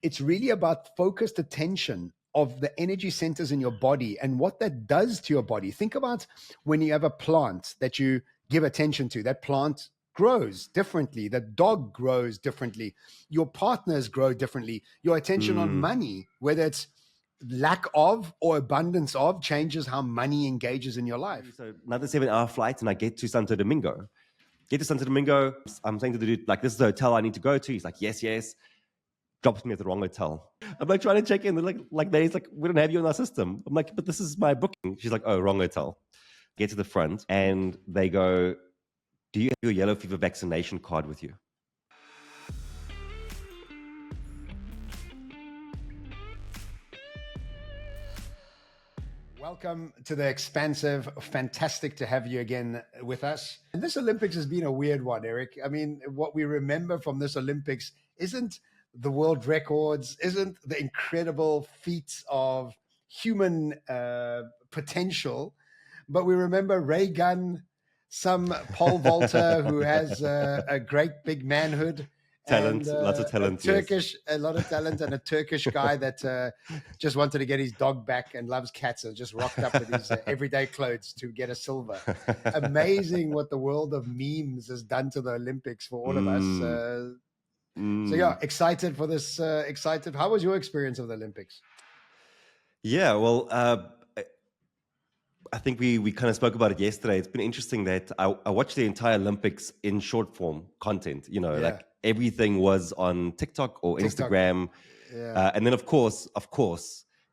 it's really about focused attention of the energy centers in your body and what that does to your body. Think about when you have a plant that you give attention to, that plant grows differently, that dog grows differently, your partners grow differently, your attention on money, whether it's lack of or abundance of, changes how money engages in your life. So another 7-hour flight and I get to Santa Domingo. I'm saying to the dude, like, this is the hotel I need to go to. He's like, yes. Drops me at the wrong hotel. I'm like trying to check in. They're like, he's like, we don't have you in our system. I'm like, but this is my booking. She's like, oh, wrong hotel. Get to the front and they go, do you have your yellow fever vaccination card with you? Welcome to the Expansive. Fantastic to have you again with us. And this Olympics has been a weird one, Erik. I mean, what we remember from this Olympics isn't the world records, isn't the incredible feats of human potential, but we remember Ray Gunn, some pole vaulter who has a great big manhood. Talent, lots of talent. A lot of talent, and a Turkish guy that just wanted to get his dog back and loves cats and just rocked up with his everyday clothes to get a silver. Amazing what the world of memes has done to the Olympics for all of us. So yeah, excited for this. Excited. How was your experience of the Olympics? Yeah, well, I think we kind of spoke about it yesterday. It's been interesting that I watched the entire Olympics in short form content. You know, like everything was on TikTok or Instagram. And then of course,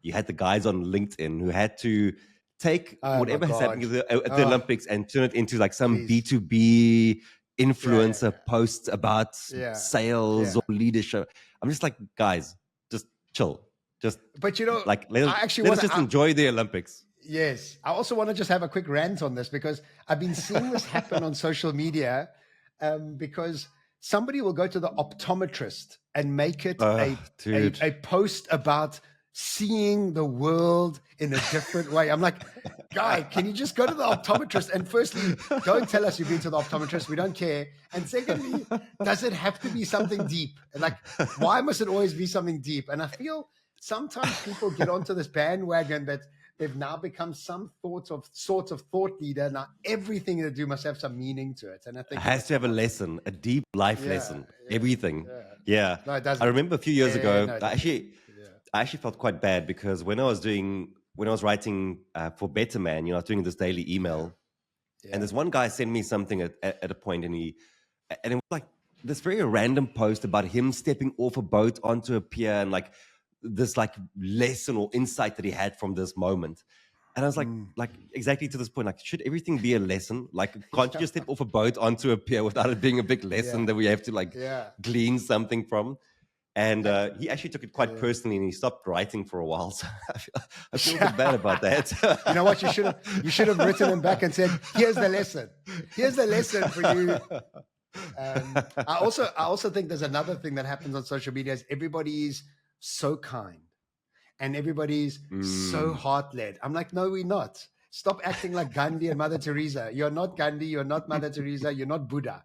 you had the guys on LinkedIn who had to take whatever has happened at the Olympics and turn it into like some B2B influencer post about sales or leadership. I'm just like, guys, just chill. But you know, like let's just enjoy the Olympics. Yes. I also want to just have a quick rant on this because I've been seeing this happen on social media because somebody will go to the optometrist and make it a post about seeing the world in a different way. I'm like, guy, can you just go to the optometrist? And firstly, don't tell us you've been to the optometrist. We don't care. And secondly, does it have to be something deep? And like, why must it always be something deep? And I feel sometimes people get onto this bandwagon that they've now become some sort of thought leader. Now everything they do must have some meaning to it. And I think it has to have a lesson, a deep life lesson, everything. Yeah. No, it doesn't. I remember a few years ago, I actually felt quite bad because when I was writing for Better Man, I was doing this daily email, and this one guy sent me something at a point, and it was like this very random post about him stepping off a boat onto a pier and like this like lesson or insight that he had from this moment. And I was like exactly to this point, like, should everything be a lesson? Like, can't you just step off a boat onto a pier without it being a big lesson that we have to like glean something from? And he actually took it quite personally, and he stopped writing for a while. So I feel a bit bad about that. You know what? You should have written him back and said, "Here's the lesson. Here's the lesson for you." I also think there's another thing that happens on social media is everybody's so kind and everybody's so heart-led. I'm like, no, we're not. Stop acting like Gandhi and Mother Teresa. You're not Gandhi. You're not Mother Teresa. You're not Buddha.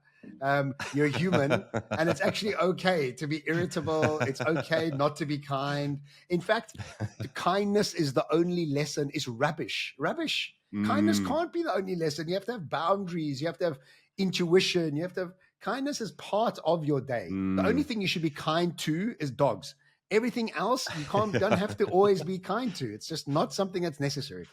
You're human, and it's actually okay to be irritable. It's okay not to be kind. In fact, kindness is the only lesson. It's rubbish. Kindness can't be the only lesson. You have to have boundaries. You have to have intuition. You have to have kindness as part of your day. The only thing you should be kind to is dogs. Everything else don't have to always be kind to. It's just not something that's necessary.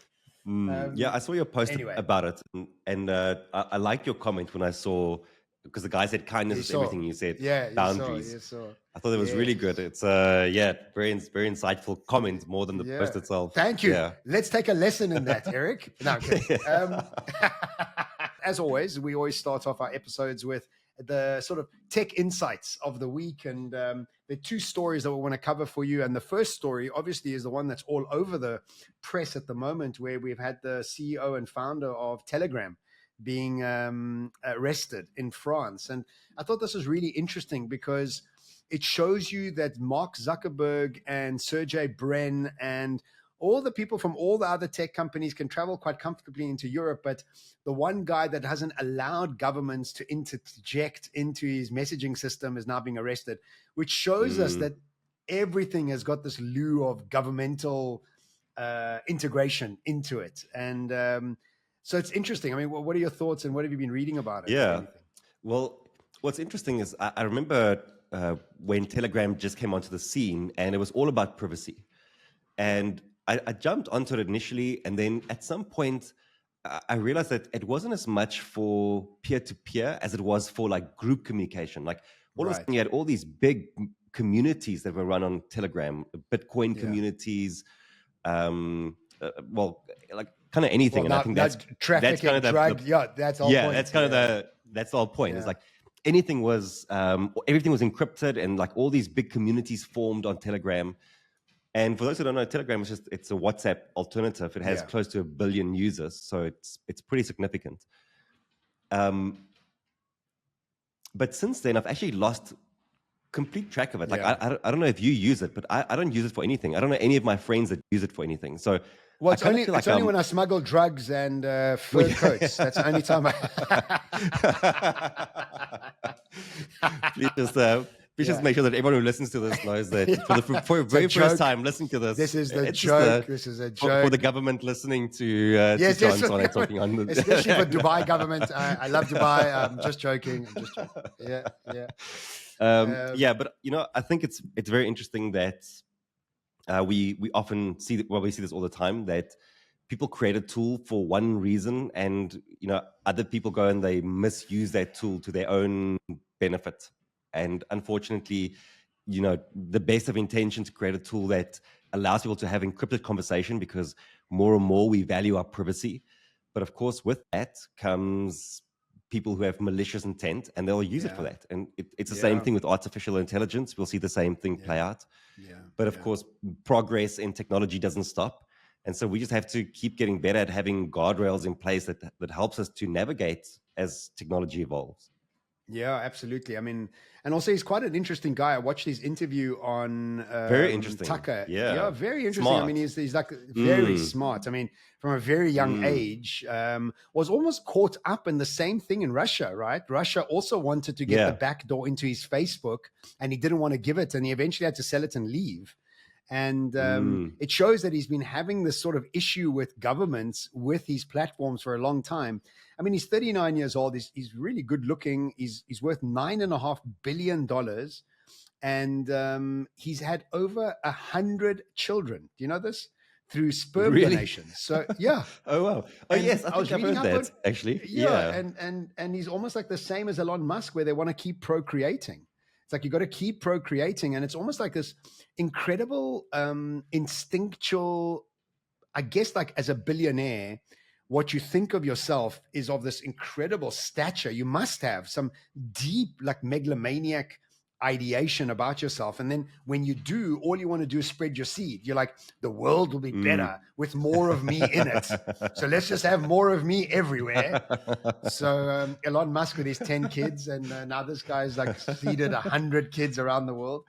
Yeah, I saw your post about it, and I liked your comment when I saw, because the guy said kindness is everything. You said boundaries. You saw. I thought it was really good. It's very insightful comment more than the post itself. Thank you. Yeah. Let's take a lesson in that, Erik. No, as always, we always start off our episodes with the sort of tech insights of the week, and there are two stories that we want to cover for you. And the first story, obviously, is the one that's all over the press at the moment, where we've had the CEO and founder of Telegram being arrested in France. And I thought this was really interesting because it shows you that Mark Zuckerberg and Sergey Brin and all the people from all the other tech companies can travel quite comfortably into Europe, but the one guy that hasn't allowed governments to interject into his messaging system is now being arrested, which shows us that everything has got this lieu of governmental integration into it. And so it's interesting. I mean, what are your thoughts and what have you been reading about it? Yeah. Well, what's interesting is I remember when Telegram just came onto the scene, and it was all about privacy. And I jumped onto it initially, and then at some point, I realized that it wasn't as much for peer-to-peer as it was for like group communication. Like all of a sudden, you had all these big communities that were run on Telegram, Bitcoin communities, well, like kind of anything. Well, and I think that's trafficking, kind of drug. That's all. Yeah, that's kind of that's the whole point. It's like anything was, everything was encrypted, and like all these big communities formed on Telegram. And for those who don't know, Telegram is it's a WhatsApp alternative. It has close to 1 billion users, so it's pretty significant. But since then, I've actually lost complete track of it. Like I don't know if you use it, but I don't use it for anything. I don't know any of my friends that use it for anything. So well, it's only when I smuggle drugs and fur coats. That's the only time Please just make sure that everyone who listens to this knows that for the very first time listening to this. This is the joke. This is a joke. For the government listeing to Johnson talking on this. Especially for Dubai government. I love Dubai. I'm just joking. Yeah. But I think it's very interesting that we often see that, well, we see this all the time, that people create a tool for one reason, and other people go and they misuse that tool to their own benefit. And unfortunately, the best of intention to create a tool that allows people to have encrypted conversation, because more and more we value our privacy. But of course, with that comes people who have malicious intent, and they'll use it for that. And it's the same thing with artificial intelligence. We'll see the same thing play out. But of course, progress in technology doesn't stop. And so we just have to keep getting better at having guardrails in place that helps us to navigate as technology evolves. Yeah, absolutely. I mean, and also he's quite an interesting guy. I watched his interview on very interesting. Tucker. Yeah, very interesting. Smart. I mean, he's like very smart. I mean, from a very young age, was almost caught up in the same thing in Russia, right? Russia also wanted to get the back door into his Facebook, and he didn't want to give it, and he eventually had to sell it and leave. And it shows that he's been having this sort of issue with governments with his platforms for a long time. I mean, he's 39 years old. He's really good looking. He's worth $9.5 billion. And he's had over 100 children. Do you know this? Through sperm donations. So, yeah. Oh, wow. Oh, and yes. I think I've heard that, actually. Yeah. And he's almost like the same as Elon Musk, where they want to keep procreating. It's like you got to keep procreating. And it's almost like this incredible instinctual, I guess, like as a billionaire, what you think of yourself is of this incredible stature. You must have some deep, like megalomaniac ideation about yourself. And then when you do, all you want to do is spread your seed. You're like, the world will be better with more of me in it. So let's just have more of me everywhere. So Elon Musk with his 10 kids, and now this guy's like seeded 100 kids around the world.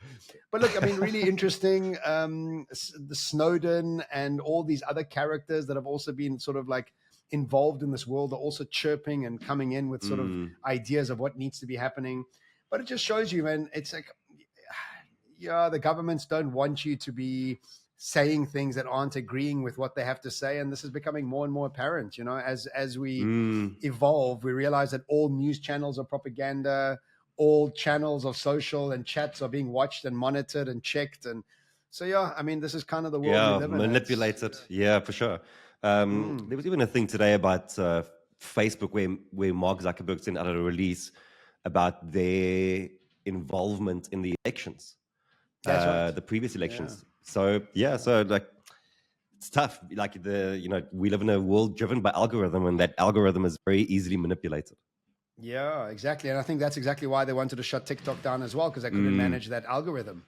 But look, I mean, really interesting. The Snowden and all these other characters that have also been sort of like involved in this world are also chirping and coming in with sort of ideas of what needs to be happening. But it just shows you, man, it's like, the governments don't want you to be saying things that aren't agreeing with what they have to say. And this is becoming more and more apparent, as we evolve, we realize that all news channels are propaganda, all channels of social and chats are being watched and monitored and checked. And so, I mean, this is kind of the world we live in. Manipulated. Yeah, for sure. There was even a thing today about Facebook where Mark Zuckerberg sent out a release about their involvement in the elections, the previous elections. So like it's tough. Like we live in a world driven by algorithm, and that algorithm is very easily manipulated. Yeah, exactly. And I think that's exactly why they wanted to shut TikTok down as well, because they couldn't manage that algorithm.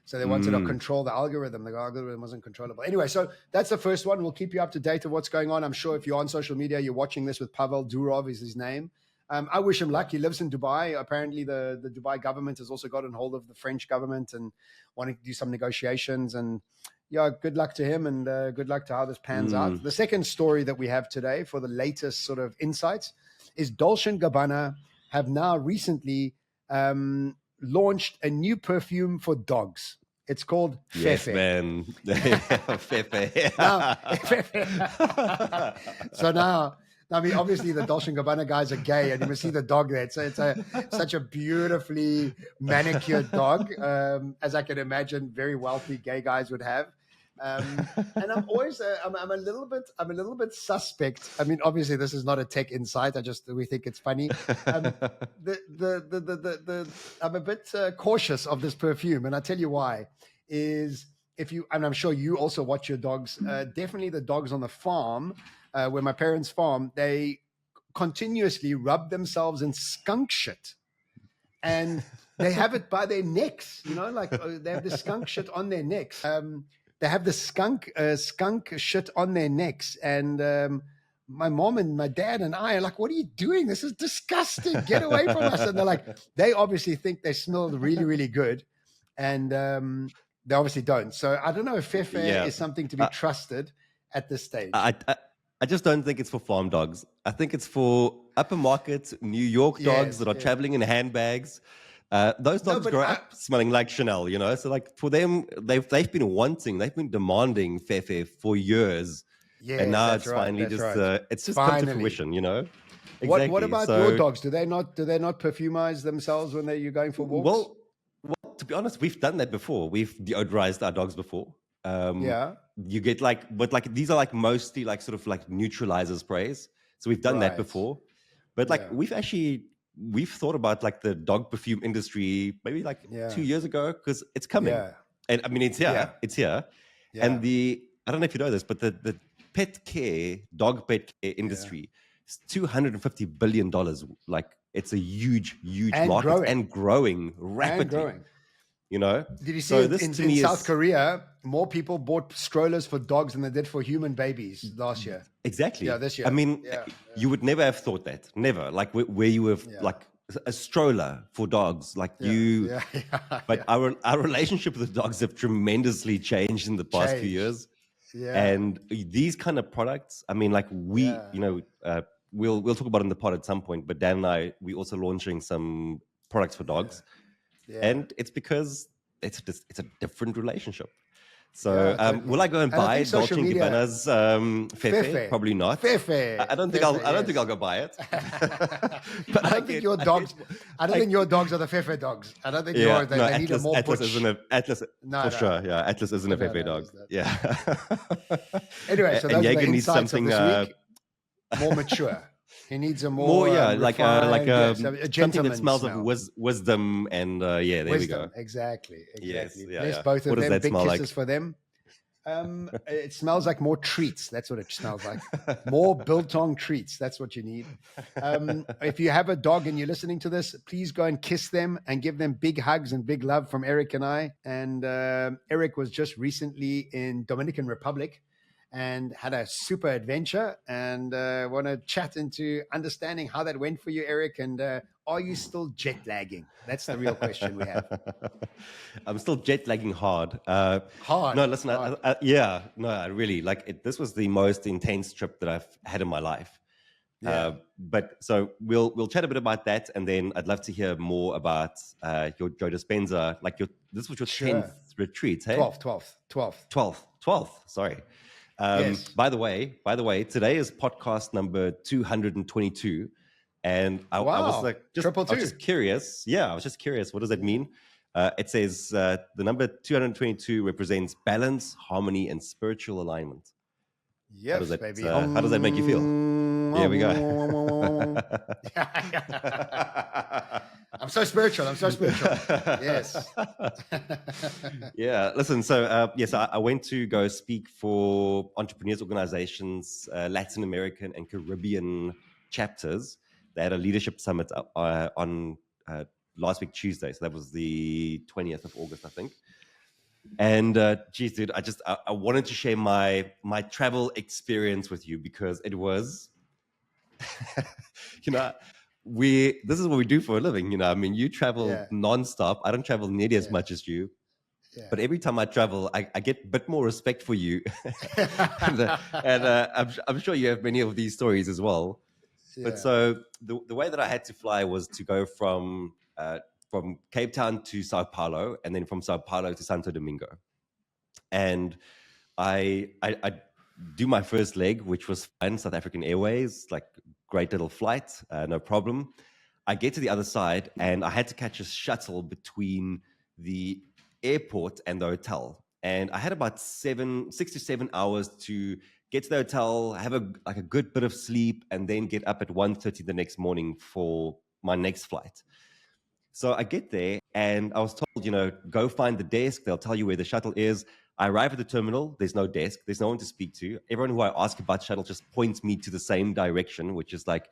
So they wanted to control the algorithm. The algorithm wasn't controllable. Anyway, so that's the first one. We'll keep you up to date of what's going on. I'm sure if you're on social media, you're watching this with Pavel Dorov is his name. I wish him luck. He lives in Dubai. Apparently, the Dubai government has also gotten hold of the French government and wanting to do some negotiations. And good luck to him, and good luck to how this pans out. The second story that we have today for the latest sort of insights is Dolce & Gabbana have now recently launched a new perfume for dogs. It's called Yes, Fefe. man. Fefe. Now, so now, I mean, obviously the Dolce & Gabbana guys are gay, and you must see the dog there. So it's such a beautifully manicured dog, as I can imagine very wealthy gay guys would have. And I'm always, I'm a little bit suspect. I mean, obviously this is not a tech insight. We think it's funny. I'm a bit cautious of this perfume, and I'll tell you why. Is if you, and I'm sure you also watch your dogs. Definitely the dogs on the farm, where my parents farm, they continuously rub themselves in skunk shit, and they have it by their necks. You know, like they have the skunk shit on their necks. They have the skunk shit on their necks, and my mom and my dad and I are like, "What are you doing? This is disgusting. Get away from us!" And they're like, they obviously think they smell really, really good, and they obviously don't. So I don't know if Fefe is something to be trusted at this stage. I just don't think it's for farm dogs. I think it's for upper market New York dogs that are traveling in handbags. Those dogs grow up smelling like Chanel, you know. So like for them, they've been demanding Fefe for years, and now it's finally it's just come to fruition, you know. Exactly. What about your dogs? Do they not perfumize themselves when you're going for walks? Well, to be honest, we've done that before. We've deodorized our dogs before. You get but these are like mostly like sort of like neutralizer sprays. So we've done that before, but like we've thought about like the dog perfume industry maybe like 2 years ago, because it's coming, and I mean it's here, and I don't know if you know this, but the dog pet care industry is $250 billion. Like it's a huge market and growing rapidly. You know, did you see in South Korea, more people bought strollers for dogs than they did for human babies last year? Exactly. Yeah, this year. I mean, you would never have thought that. Never. Like where you have like a stroller for dogs, like you. But our relationship with the dogs have tremendously changed in the past few years. Yeah. And these kind of products, I mean, like you know, we'll talk about it in the pod at some point. But Dan and I, we also launching some products for dogs. And it's because it's a different relationship. So totally. Will I go and buy Dolce & Gabbana's Fefe? Probably not. Fefe. I don't think I'll go buy it. But I don't think your dogs are the Fefe dogs. I don't think they need a more Atlas isn't a Atlas for sure. Yeah, Atlas isn't a Fefe dog. Yeah. Anyway, so those are the insights of this week. More mature. He needs a more like a something that smells of wisdom and there we go. Exactly. Yes, Bless both of them. Big kisses for them. It smells like more treats. That's what it smells like. More biltong treats. That's what you need. If you have a dog and you're listening to this, please go and kiss them and give them big hugs and big love from Erik and I. And Erik was just recently in Dominican Republic and had a super adventure, and want to chat into understanding how that went for you, Erik, and are you still jet lagging? That's the real question we have. I'm still jet lagging hard. Hard? No, listen, I really, like it. This was the most intense trip that I've had in my life. But so we'll chat a bit about that, and then I'd love to hear more about your Dispenza, like this was your 10th retreat, hey? 12th, sorry. Yes. By the way, today is podcast number 222, and I was just curious. Yeah, I was just curious. What does that mean? It says the number 222 represents balance, harmony, and spiritual alignment. Yes, baby. How does that make you feel? Here we go. I'm so spiritual. Yes. Yeah. Listen. So yes, I went to go speak for entrepreneurs organizations, Latin American and Caribbean chapters. They had a leadership summit on last week Tuesday. So that was the 20th of August, I think. And geez, dude, I wanted to share my travel experience with you, because it was, you know, this is what we do for a living. You know, I mean, you travel nonstop. I don't travel nearly as much as you. Yeah. But every time I travel, I get a bit more respect for you. and I'm sure you have many of these stories as well. Yeah. But so the way that I had to fly was to go from from Cape Town to Sao Paulo, and then from Sao Paulo to Santo Domingo. And I do my first leg, which was fine, South African Airways, like great little flight, no problem. I get to the other side, and I had to catch a shuttle between the airport and the hotel. And I had about 6 to 7 hours to get to the hotel, have a good bit of sleep, and then get up at 1:30 the next morning for my next flight. So I get there, and I was told, go find the desk. They'll tell you where the shuttle is. I arrive at the terminal. There's no desk. There's no one to speak to. Everyone who I ask about shuttle just points me to the same direction, which is like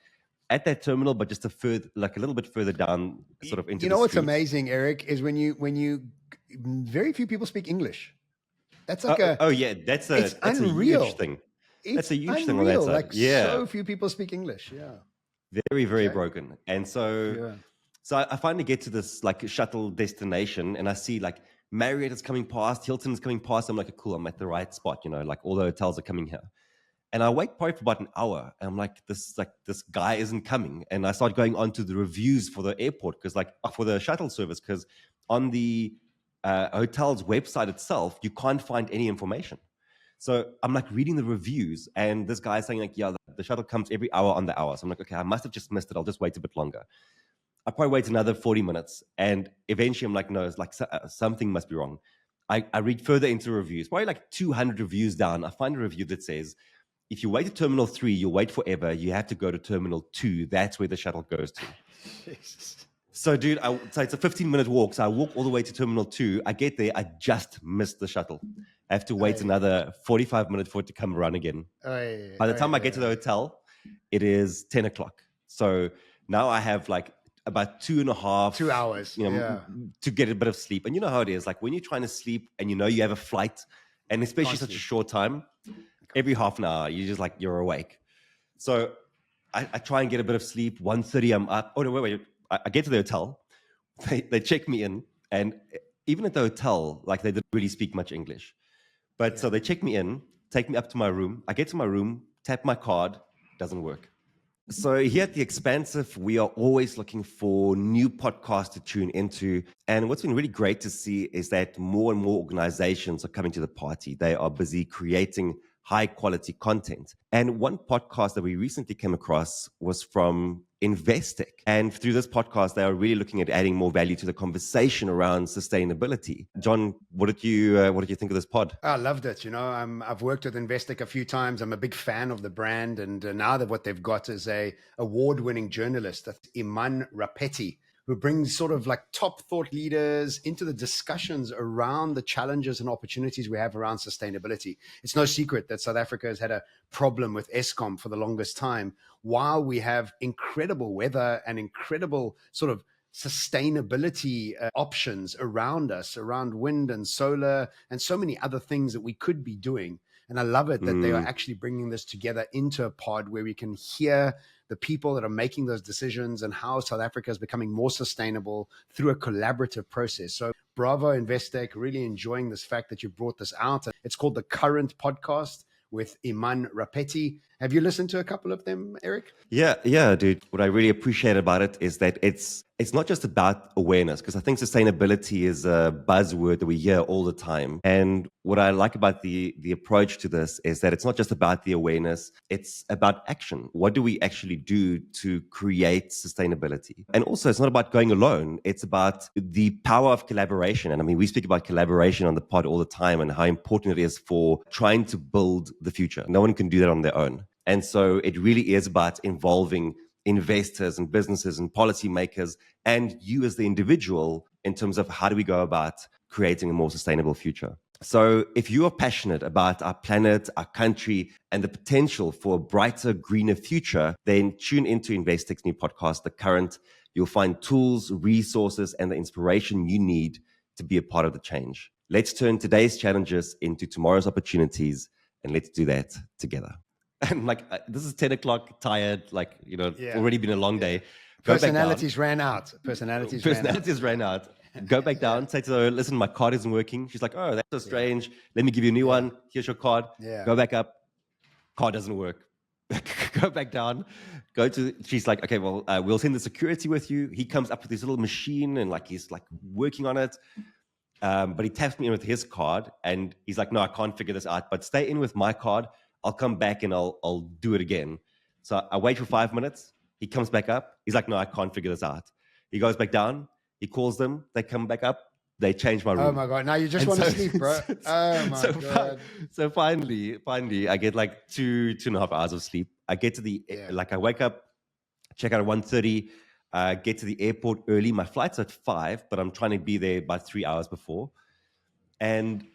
at that terminal, but just a little bit further down, sort of into the what's street. amazing, Erik, is when you very few people speak English. That's like that's a huge thing. That's a huge thing on that side. Like so few people speak English. Yeah. Very, very broken. And so I finally get to this like shuttle destination, and I see like Marriott is coming past, Hilton is coming past. I'm like, cool, I'm at the right spot, like all the hotels are coming here. And I wait probably for about an hour, and I'm like, this guy isn't coming. And I start going on to the reviews for the airport, for the shuttle service, because on the hotel's website itself, you can't find any information. So I'm like reading the reviews, and this guy is saying like, the shuttle comes every hour on the hour. So I'm like, okay, I must have just missed it. I'll just wait a bit longer. I probably wait another 40 minutes, and eventually I'm like, no, it's like something must be wrong. I read further into reviews, probably like 200 reviews down. I find a review that says, if you wait at Terminal 3, you'll wait forever. You have to go to Terminal 2. That's where the shuttle goes to. Jesus. So, dude, so it's a 15-minute walk. So I walk all the way to Terminal 2. I get there. I just missed the shuttle. I have to wait another 45 minutes for it to come around again. By the time I get to the hotel, it is 10 o'clock. So now I have like about 2 hours, to get a bit of sleep. And you know how it is. Like when you're trying to sleep and you have a flight, and especially such a short time, every half an hour, you're awake. So I try and get a bit of sleep. 1:30, I'm up. Oh, no, wait. I get to the hotel. They check me in. And even at the hotel, like they didn't really speak much English. But so they check me in, take me up to my room. I get to my room, tap my card, doesn't work. So here at the Expansive, we are always looking for new podcasts to tune into. And what's been really great to see is that more and more organizations are coming to the party. They are busy creating high quality content. And one podcast that we recently came across was from Investec. And through this podcast, they are really looking at adding more value to the conversation around sustainability. John, what did you think of this pod? I loved it. I've worked with Investec a few times. I'm a big fan of the brand. And now that what they've got is a award-winning journalist, that's Iman Rapetti, who brings sort of like top thought leaders into the discussions around the challenges and opportunities we have around sustainability. It's no secret that South Africa has had a problem with Eskom for the longest time, while we have incredible weather and incredible sort of sustainability options around us, around wind and solar and so many other things that we could be doing. And I love it that they are actually bringing this together into a pod where we can hear the people that are making those decisions and how South Africa is becoming more sustainable through a collaborative process. So bravo, Investec, really enjoying this fact that you brought this out. It's called The Current Podcast with Iman Rapetti. Have you listened to a couple of them, Erik? Yeah, dude. What I really appreciate about it is that it's not just about awareness, because I think sustainability is a buzzword that we hear all the time. And what I like about the approach to this is that it's not just about the awareness, it's about action. What do we actually do to create sustainability? And also, it's not about going alone. It's about the power of collaboration. And I mean, we speak about collaboration on the pod all the time and how important it is for trying to build the future. No one can do that on their own. And so it really is about involving investors and businesses and policymakers and you as the individual in terms of how do we go about creating a more sustainable future. So if you are passionate about our planet, our country, and the potential for a brighter, greener future, then tune into Investec's new podcast, The Current. You'll find tools, resources, and the inspiration you need to be a part of the change. Let's turn today's challenges into tomorrow's opportunities, and let's do that together. And this is 10 o'clock, tired, already been a long day. Personalities ran out. Personalities ran out. Go back down, say to her, listen, my card isn't working. She's like, oh, that's so strange. Let me give you a new one. Here's your card. Go back up. Card doesn't work. go back down, she's like, okay, well, we'll send the security with you. He comes up with this little machine and like he's like working on it. But he taps me in with his card and he's like, no, I can't figure this out, but stay in with my card. I'll come back and I'll do it again. So I wait for 5 minutes. He comes back up. He's like, no, I can't figure this out. He goes back down. He calls them. They come back up. They change my room. Oh my God. Now you just want to sleep, bro. Oh my God. So finally, I get like 2.5 hours of sleep. I get to I wake up, check out at 1:30, get to the airport early. My flight's at 5, but I'm trying to be there about 3 hours before. And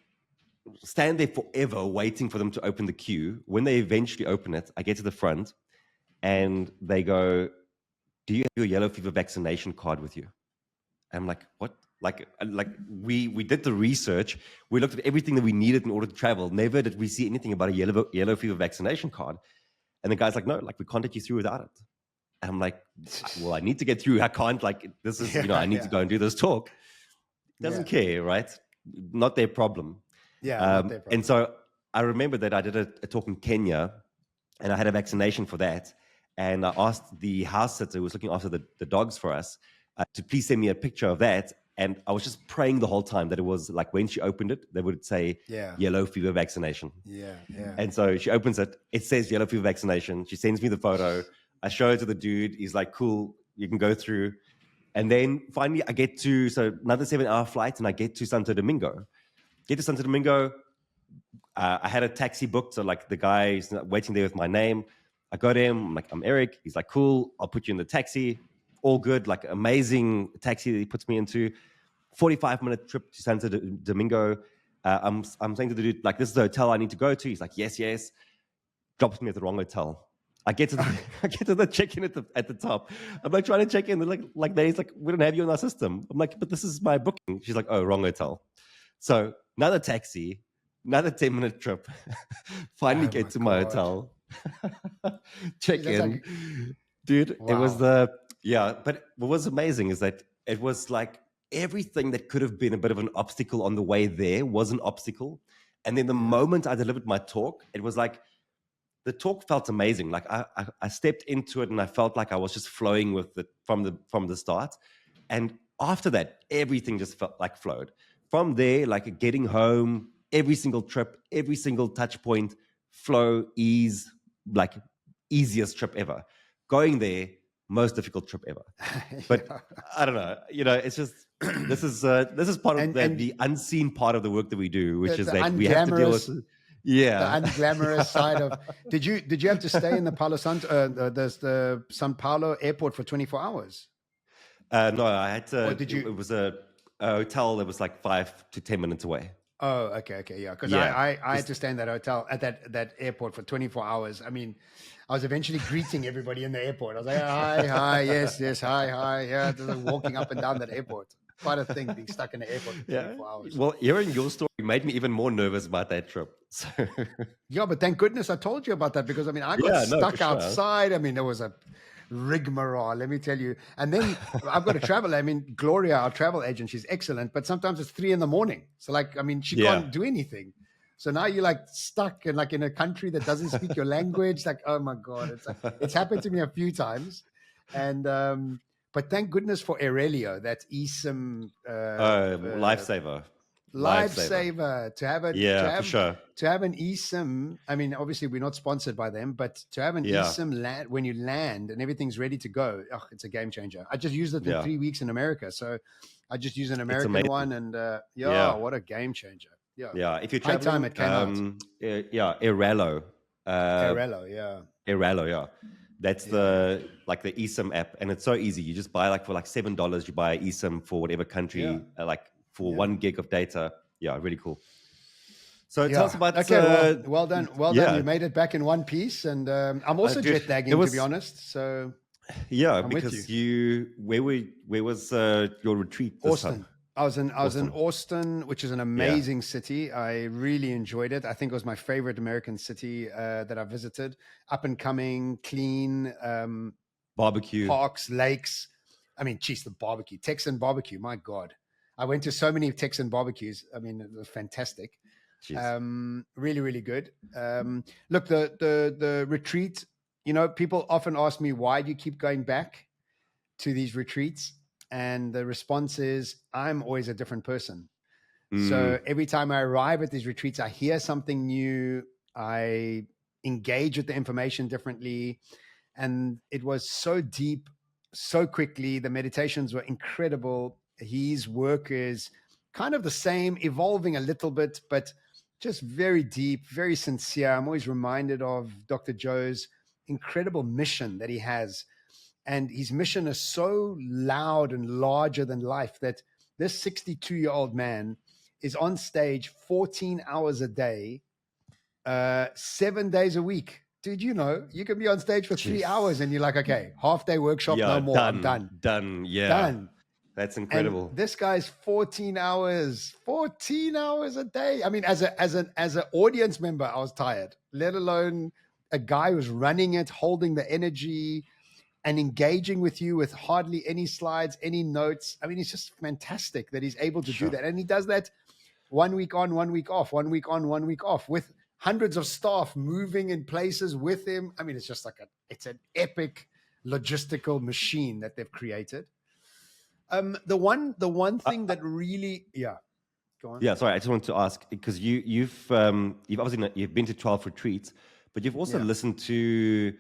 stand there forever waiting for them to open the queue. When they eventually open it, I get to the front and they go, do you have your yellow fever vaccination card with you? I'm like, what? Like we did the research. We looked at everything that we needed in order to travel. Never did we see anything about a yellow fever vaccination card. And the guy's like, no, like we can't take you through without it. And I'm like, well, I need to get through. I can't, like, this is, I need to go and do this talk. Doesn't care, right? Not their problem. Yeah. Not their problem. And so I remember that I did a talk in Kenya and I had a vaccination for that. And I asked the house sitter who was looking after the dogs for us to please send me a picture of that. And I was just praying the whole time that it was like when she opened it, they would say yellow fever vaccination. Yeah. And so she opens it. It says yellow fever vaccination. She sends me the photo. I show it to the dude. He's like, cool, you can go through. And then finally I get to, another 7-hour flight and I get to Santa Domingo. I had a taxi booked. So like the guy's waiting there with my name. I go to him. I'm like, I'm Erik. He's like, cool, I'll put you in the taxi. All good, like amazing taxi that he puts me into. 45-minute trip to Santa Domingo. I'm saying to the dude, like, this is the hotel I need to go to. He's like, yes. Drops me at the wrong hotel. I get to the check-in at the top. I'm like trying to check in. They're he's like, we don't have you in our system. I'm like, but this is my booking. She's like, oh, wrong hotel. So another taxi, another 10-minute trip. Finally get to my hotel. Check in. Dude, wow. It was but what was amazing is that it was like everything that could have been a bit of an obstacle on the way there was an obstacle. And then the moment I delivered my talk, it was like, the talk felt amazing. Like I stepped into it and I felt like I was just flowing with it from the start. And after that, everything just felt like flowed. From there, like getting home, every single trip, every single touch point, flow, ease, like easiest trip ever. Going there, most difficult trip ever. But I don't know, it's just, this is part of the unseen part of the work that we do, which is that we have to deal with the unglamorous side of. Did you have to stay in the the São Paulo airport for 24 hours? No, I had to. It was a hotel that was like 5 to 10 minutes away. Oh, okay, yeah. Because I had to stay in that hotel at that airport for 24 hours. I mean, I was eventually greeting everybody in the airport. I was like, hi, yes, hi, yeah. Just walking up and down that airport. Quite a thing being stuck in the airport for 24 hours. Well, hearing your story made me even more nervous about that trip. So. Yeah, but thank goodness I told you about that because I got stuck outside. I mean, there was a rigmarole, let me tell you. And then I've got to travel. I mean, Gloria, our travel agent, she's excellent, but sometimes it's 3 a.m. So she can't do anything. So now you're like stuck in in a country that doesn't speak your language. Like, oh my God, it's happened to me a few times. And, but thank goodness for Aurelio, that eSIM lifesaver. Lifesaver to have it. For sure. To have an eSIM. I mean, obviously we're not sponsored by them, but to have an eSIM when you land and everything's ready to go, it's a game changer. I just used it in 3 weeks in America, so I just use an American one, and what a game changer. Yeah. If you're traveling, time it came out. Aurelio. Aurelio, yeah. That's the eSIM app, and it's so easy. You just buy for $7. You buy an eSIM for whatever country, for 1 gig of data. Yeah, really cool. So tell us about. Okay, well done. You made it back in one piece, and I'm also jet lagging to be honest. So because where was your retreat this Austin. time? I was in Austin, which is an amazing city. I really enjoyed it. I think it was my favorite American city that I visited. Up and coming, clean, barbecue, parks, lakes. I mean, geez, the barbecue, Texan barbecue. My God, I went to so many Texan barbecues. I mean, it was fantastic. Really, really good. Look, the retreat people often ask me, why do you keep going back to these retreats? And the response is, I'm always a different person. So every time I arrive at these retreats, I hear something new. I engage with the information differently. And it was so deep, so quickly. The meditations were incredible. His work is kind of the same, evolving a little bit, but just very deep, very sincere. I'm always reminded of Dr. Joe's incredible mission that he has. And his mission is so loud and larger than life that this 62-year-old man is on stage 14 hours a day, 7 days a week. Dude, you can be on stage for 3 hours and you're like, okay, half day workshop, no more. Done, I'm done. Done. Yeah. Done. That's incredible. And this guy's 14 hours a day. I mean, as an audience member, I was tired, let alone a guy who's running it, holding the energy and engaging with you with hardly any slides, any notes. I mean, it's just fantastic that he's able to do that. And he does that 1 week on, 1 week off, 1 week on, 1 week off, with hundreds of staff moving in places with him. I mean, it's just it's an epic logistical machine that they've created. The one thing that really, go on. Yeah, sorry, I just wanted to ask, because you've obviously you've been to 12 retreats, but you've also listened to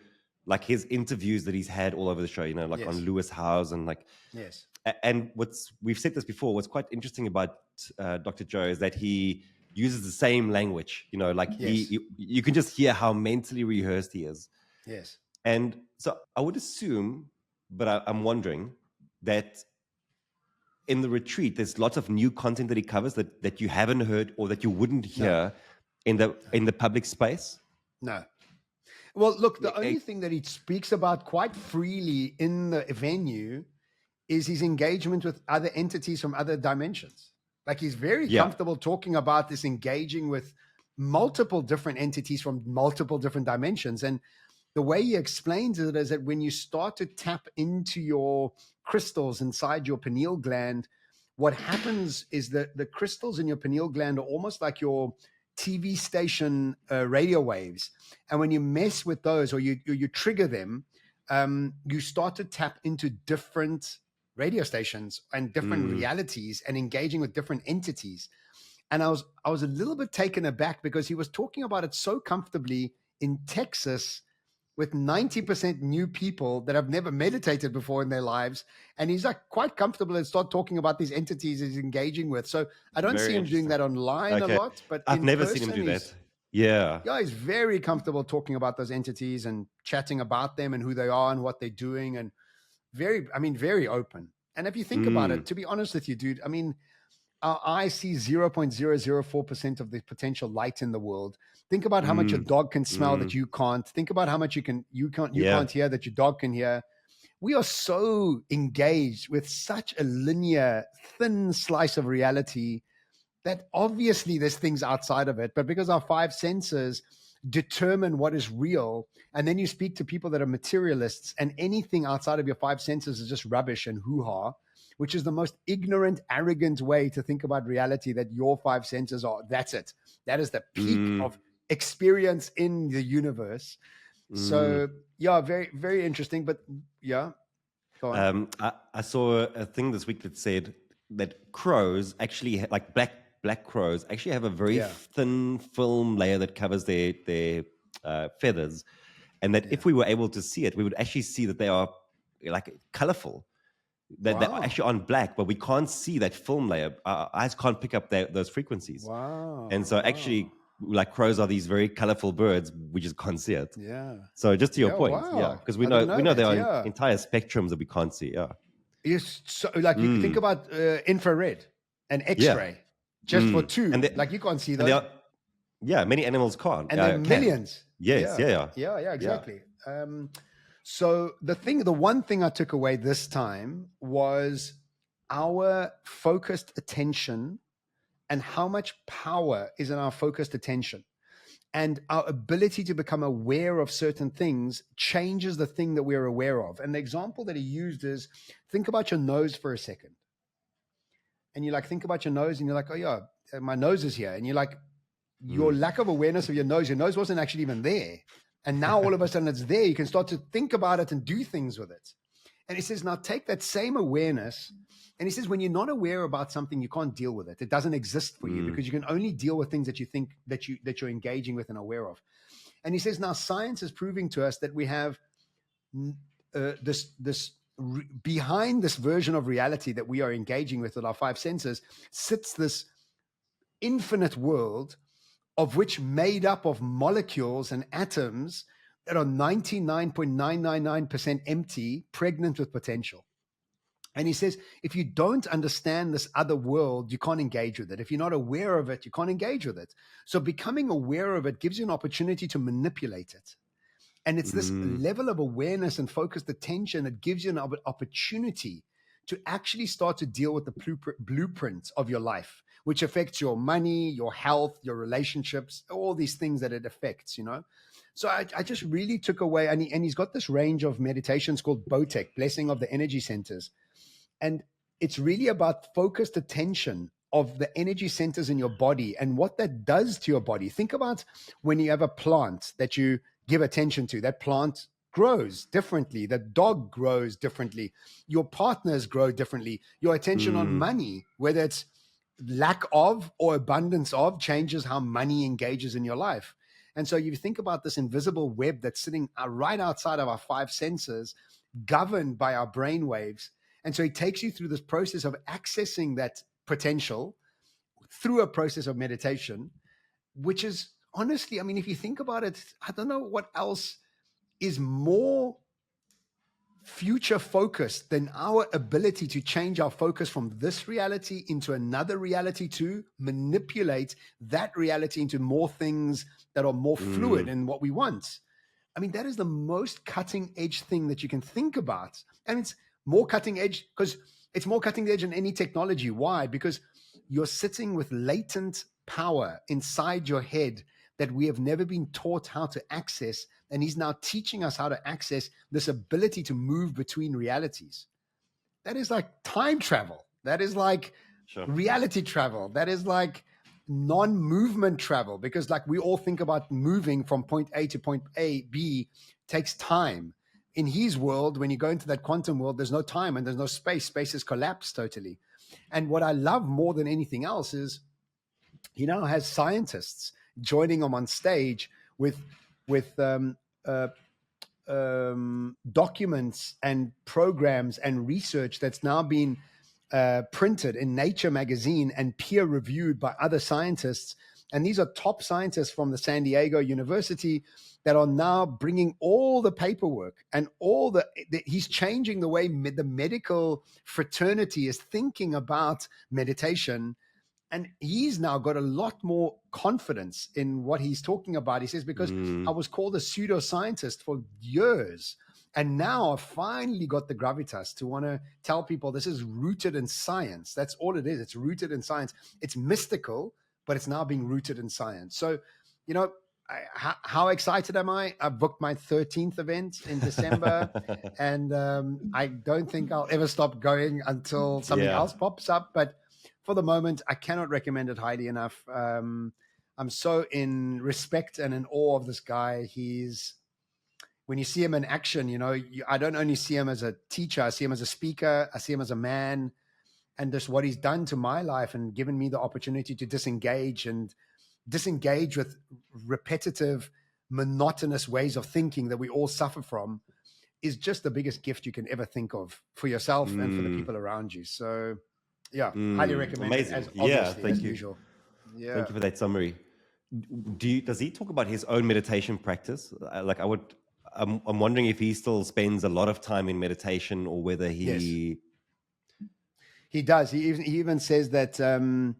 like his interviews that he's had all over the show, like on Lewis Howes and like. Yes. And we've said this before, what's quite interesting about Dr. Joe is that he uses the same language, like you can just hear how mentally rehearsed he is. Yes. And so I would assume, but I'm wondering that in the retreat, there's lots of new content that he covers that you haven't heard or that you wouldn't hear in the public space. No. Well, look, the only thing that he speaks about quite freely in the venue is his engagement with other entities from other dimensions. Like he's very comfortable talking about this, engaging with multiple different entities from multiple different dimensions. And the way he explains it is that when you start to tap into your crystals inside your pineal gland, what happens is that the crystals in your pineal gland are almost like your TV station radio waves. And when you mess with those or you trigger them, you start to tap into different radio stations and different realities and engaging with different entities. And I was a little bit taken aback because he was talking about it so comfortably in Texas with 90% new people that have never meditated before in their lives. And he's like quite comfortable and start talking about these entities he's engaging with. So I don't see him doing that online a lot, but I've never seen him do that. Yeah. Yeah, he's very comfortable talking about those entities and chatting about them and who they are and what they're doing. And very open. And if you think about it, to be honest with you, dude, I mean, our eyes see 0.004% of the potential light in the world. Think about how much a dog can smell that you can't. Think about how much you can't hear that your dog can hear. We are so engaged with such a linear, thin slice of reality that obviously there's things outside of it. But because our five senses determine what is real, and then you speak to people that are materialists, and anything outside of your five senses is just rubbish and hoo-ha, which is the most ignorant, arrogant way to think about reality, that your five senses are, that's it. That is the peak of experience in the universe. So yeah, very, very interesting. But yeah, go on. I saw a thing this week that said that crows actually, like black crows, actually have a very thin film layer that covers their feathers, and that if we were able to see it, we would actually see that they are like colorful. That they're actually on black, but we can't see that film layer. Our eyes can't pick up those frequencies. Wow. And so actually, like crows are these very colorful birds, we just can't see it. Yeah. So just to your point, wow. because we know there are entire spectrums that we can't see. Yeah. Yes. So, like you think about infrared and X-ray, just for two. And like you can't see those. Many animals can't. And then millions. Yes. Yeah. Exactly. So the one thing I took away this time was our focused attention and how much power is in our focused attention. And our ability to become aware of certain things changes the thing that we're aware of. And the example that he used is, think about your nose for a second. And you think about your nose and you're like, oh yeah, my nose is here. And you're like, your lack of awareness of your nose wasn't actually even there. And now all of a sudden it's there. You can start to think about it and do things with it. And he says, now take that same awareness. And he says, when you're not aware about something, you can't deal with it. It doesn't exist for you because you can only deal with things that you think that you're engaging with and aware of. And he says, now science is proving to us that we have behind this version of reality that we are engaging with our five senses sits this infinite world of which made up of molecules and atoms that are 99.999% empty, pregnant with potential. And he says, if you don't understand this other world, you can't engage with it. If you're not aware of it, you can't engage with it. So becoming aware of it gives you an opportunity to manipulate it. And it's this level of awareness and focused attention that gives you an opportunity to actually start to deal with the blueprint of your life, which affects your money, your health, your relationships, all these things that it affects, you know? So I just really took away, and he's got this range of meditations called BOTEC, Blessing of the Energy Centers. And it's really about focused attention of the energy centers in your body and what that does to your body. Think about when you have a plant that you give attention to, that plant grows differently. The dog grows differently. Your partners grow differently. Your attention on money, whether it's lack of or abundance of, changes how money engages in your life. And so you think about this invisible web that's sitting right outside of our five senses, governed by our brain waves. And so he takes you through this process of accessing that potential through a process of meditation, which is honestly, I mean, if you think about it, I don't know what else is more future focused than our ability to change our focus from this reality into another reality, to manipulate that reality into more things that are more fluid in what we want. I mean, that is the most cutting edge thing that you can think about. And it's more cutting edge because it's more cutting edge than any technology. Why? Because you're sitting with latent power inside your head that we have never been taught how to access. And he's now teaching us how to access this ability to move between realities. That is like time travel. That is like reality travel. That is like non-movement travel, because like we all think about moving from point A to point B takes time. In his world, when you go into that quantum world, there's no time and there's no space. Space is collapsed totally. And what I love more than anything else is he now has scientists joining him on stage with documents and programs and research that's now been printed in Nature magazine and peer reviewed by other scientists. And these are top scientists from the San Diego University that are now bringing all the paperwork and all he's changing the way the medical fraternity is thinking about meditation. And he's now got a lot more confidence in what he's talking about. He says, because I was called a pseudoscientist for years. And now I finally got the gravitas to want to tell people this is rooted in science. That's all it is. It's rooted in science. It's mystical, but it's now being rooted in science. So, you know, how excited am I? I booked my 13th event in December. And I don't think I'll ever stop going until something else pops up. But for the moment, I cannot recommend it highly enough. I'm so in respect and in awe of this guy. When you see him in action, you know, I don't only see him as a teacher, I see him as a speaker, I see him as a man, and just what he's done to my life and given me the opportunity to disengage with repetitive, monotonous ways of thinking that we all suffer from is just the biggest gift you can ever think of for yourself and for the people around you. So yeah, highly recommend it. As usual. Yeah. Thank you for that summary. Does he talk about his own meditation practice? I'm wondering if he still spends a lot of time in meditation, or whether he does. He even says that, and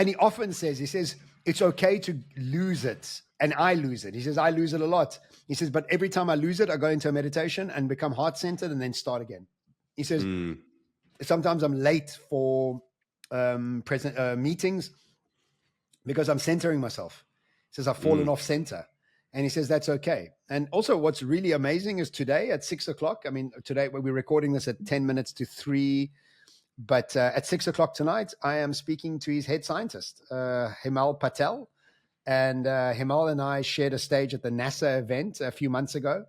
he often says, it's okay to lose it, and I lose it. He says, I lose it a lot. He says, but every time I lose it, I go into a meditation and become heart-centered and then start again. He says, sometimes I'm late for meetings because I'm centering myself. He says, I've fallen off center. And he says, that's okay. And also what's really amazing is today at 6 o'clock, I mean, today we're recording this at 10 minutes to 3, but at 6 o'clock tonight, I am speaking to his head scientist, Himal Patel. And Himal and I shared a stage at the NASA event a few months ago,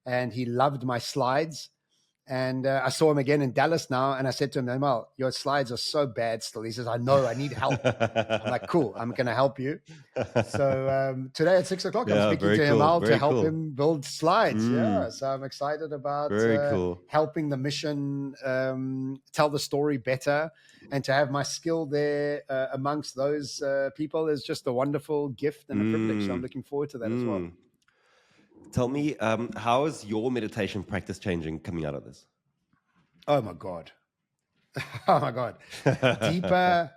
and he loved my slides. And I saw him again in Dallas now, and I said to him, Himal, your slides are so bad still. He says, I know, I need help. I'm like, cool, I'm going to help you. So today at 6 o'clock, I'm speaking to Himal to help him build slides. Yeah, so I'm excited about helping the mission tell the story better. And to have my skill there amongst those people is just a wonderful gift and a privilege. So I'm looking forward to that as well. Tell me, how is your meditation practice changing coming out of this? Oh my God. Oh my God. Deeper.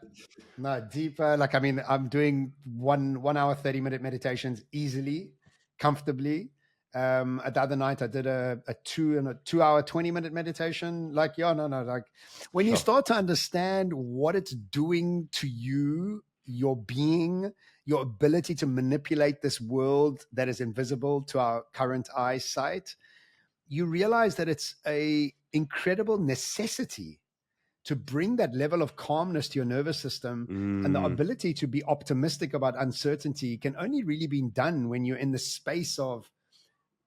Like, I mean, I'm doing 1 hour, 30-minute meditations easily, comfortably. The other night I did a 2 hour, 20-minute meditation. Like, like when you start to understand what it's doing to you, your being, your ability to manipulate this world that is invisible to our current eyesight, you realize that it's a incredible necessity to bring that level of calmness to your nervous system. And the ability to be optimistic about uncertainty can only really be done when you're in the space of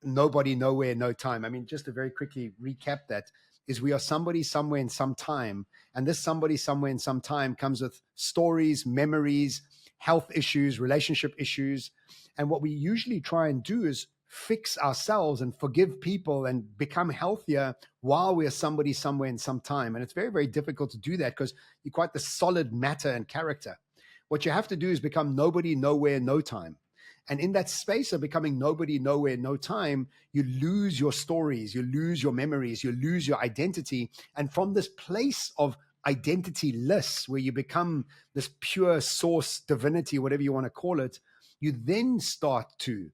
nobody, nowhere, no time. I mean, just to very quickly recap that, is we are somebody, somewhere, in some time. And this somebody, somewhere, in some time comes with stories, memories, health issues, relationship issues. And what we usually try and do is fix ourselves and forgive people and become healthier while we're somebody, somewhere, in some time. And it's very, very difficult to do that because you're quite the solid matter and character. What you have to do is become nobody, nowhere, no time. And in that space of becoming nobody, nowhere, no time, you lose your stories, you lose your memories, you lose your identity. And from this place of identityless, where you become this pure source divinity, whatever you want to call it, you then start to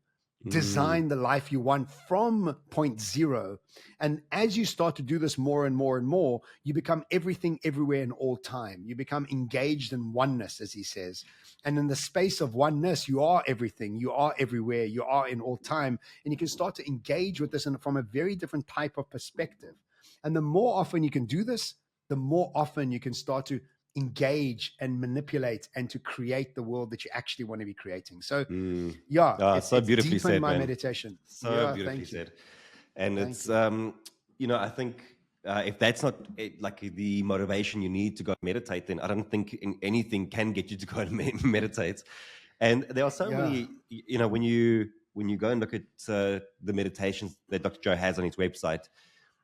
design the life you want from point zero. And as you start to do this more and more and more, you become everything, everywhere, and all time. You become engaged in oneness, as he says. And in the space of oneness, you are everything, you are everywhere, you are in all time. And you can start to engage with this from a very different type of perspective. And the more often you can do this, the more often you can start to engage and manipulate and to create the world that you actually want to be creating. So it's so beautifully deep said, in my man. meditation. So beautifully said. And it's I think if that's not like the motivation you need to go meditate, then I don't think anything can get you to go and meditate. And there are so many, when you go and look at the meditations that Dr. Joe has on his website,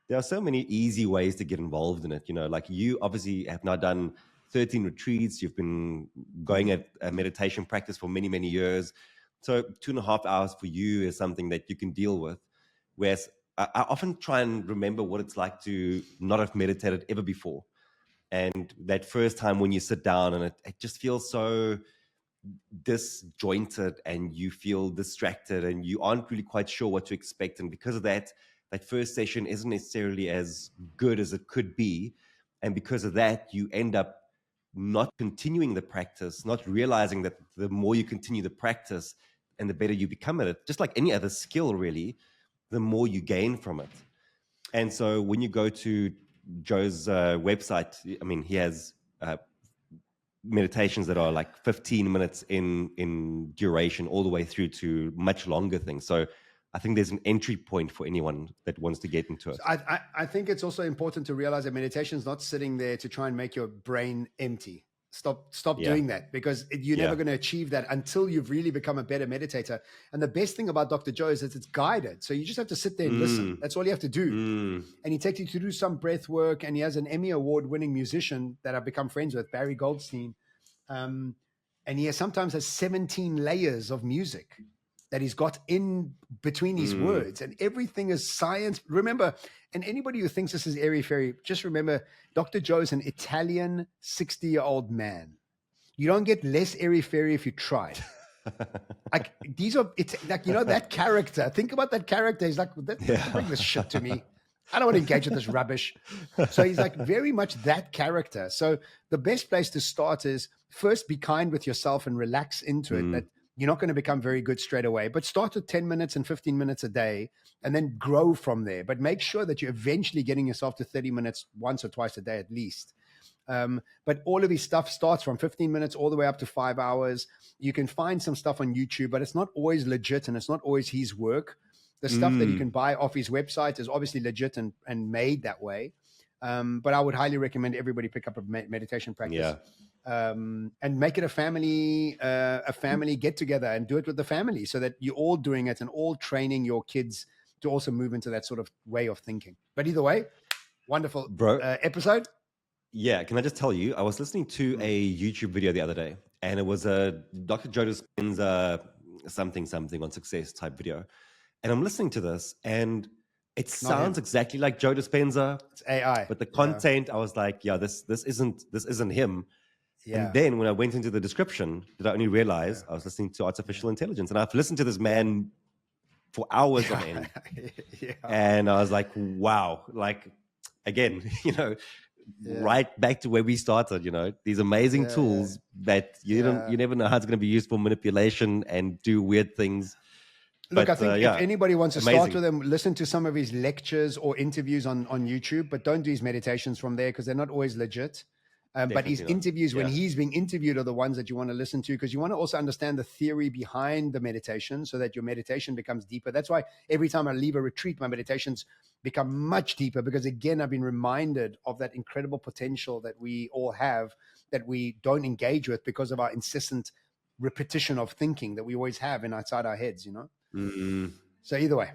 there are so many easy ways to get involved in it. Like you obviously have now done 13 retreats. You've been going at a meditation practice for many, many years. So 2.5 hours for you is something that you can deal with. Whereas I often try and remember what it's like to not have meditated ever before. And that first time when you sit down and it just feels so disjointed and you feel distracted and you aren't really quite sure what to expect. And because of that first session isn't necessarily as good as it could be. And because of that, you end up not continuing the practice, not realizing that the more you continue the practice and the better you become at it, just like any other skill, really, the more you gain from it. And so when you go to Joe's website, I mean, he has meditations that are like 15 minutes in duration all the way through to much longer things. So I think there's an entry point for anyone that wants to get into it. So I think it's also important to realize that meditation is not sitting there to try and make your brain empty. Stop doing that, because you're never going to achieve that until you've really become a better meditator. And the best thing about Dr. Joe is that it's guided. So you just have to sit there and listen. That's all you have to do. And he takes you to do some breath work. And he has an Emmy Award-winning musician that I've become friends with, Barry Goldstein. And he sometimes has 17 layers of music that he's got in between his words, and everything is science. Remember, and anybody who thinks this is airy-fairy, just remember, Dr. Joe is an Italian 60-year-old man. You don't get less airy-fairy if you try. Like that character. Think about that character. He's like, don't bring this shit to me. I don't want to engage with this rubbish. So he's like very much that character. So the best place to start is first be kind with yourself and relax into it. That you're not going to become very good straight away, but start with 10 minutes and 15 minutes a day and then grow from there. But make sure that you're eventually getting yourself to 30 minutes once or twice a day at least. But all of his stuff starts from 15 minutes all the way up to 5 hours. You can find some stuff on YouTube, but it's not always legit and it's not always his work. The stuff that you can buy off his website is obviously legit and made that way. But I would highly recommend everybody pick up a meditation practice. And make it a family get together and do it with the family so that you're all doing it and all training your kids to also move into that sort of way of thinking. But either way, wonderful episode. Yeah. Can I just tell you, I was listening to a YouTube video the other day and it was a Dr. Joe Dispenza something on success type video. And I'm listening to this and it sounds exactly like Joe Dispenza. It's AI. But the content, I was like, yeah, this isn't him. Yeah. And then when I went into the description, did I only realize I was listening to artificial intelligence. And I've listened to this man for hours on end. And I was like, wow. Like, again, right back to where we started, these amazing tools that you never know how it's going to be used for manipulation and do weird things. Look, I think if anybody wants to start with him, listen to some of his lectures or interviews on YouTube, but don't do his meditations from there because they're not always legit. But his interviews, when he's being interviewed, are the ones that you want to listen to because you want to also understand the theory behind the meditation so that your meditation becomes deeper. That's why every time I leave a retreat, my meditations become much deeper because, again, I've been reminded of that incredible potential that we all have that we don't engage with because of our incessant repetition of thinking that we always have inside our heads, So either way,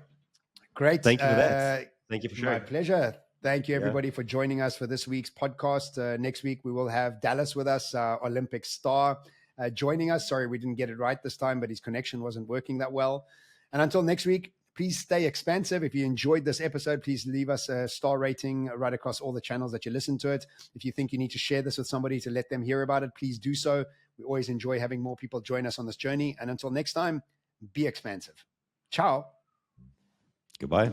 great. Thank you for that. Thank you for sharing. My pleasure. Thank you, everybody, for joining us for this week's podcast. Next week, we will have Dallas with us, Olympic star, joining us. Sorry, we didn't get it right this time, but his connection wasn't working that well. And until next week, please stay expansive. If you enjoyed this episode, please leave us a star rating right across all the channels that you listen to it. If you think you need to share this with somebody to let them hear about it, please do so. We always enjoy having more people join us on this journey. And until next time, be expansive. Ciao. Goodbye.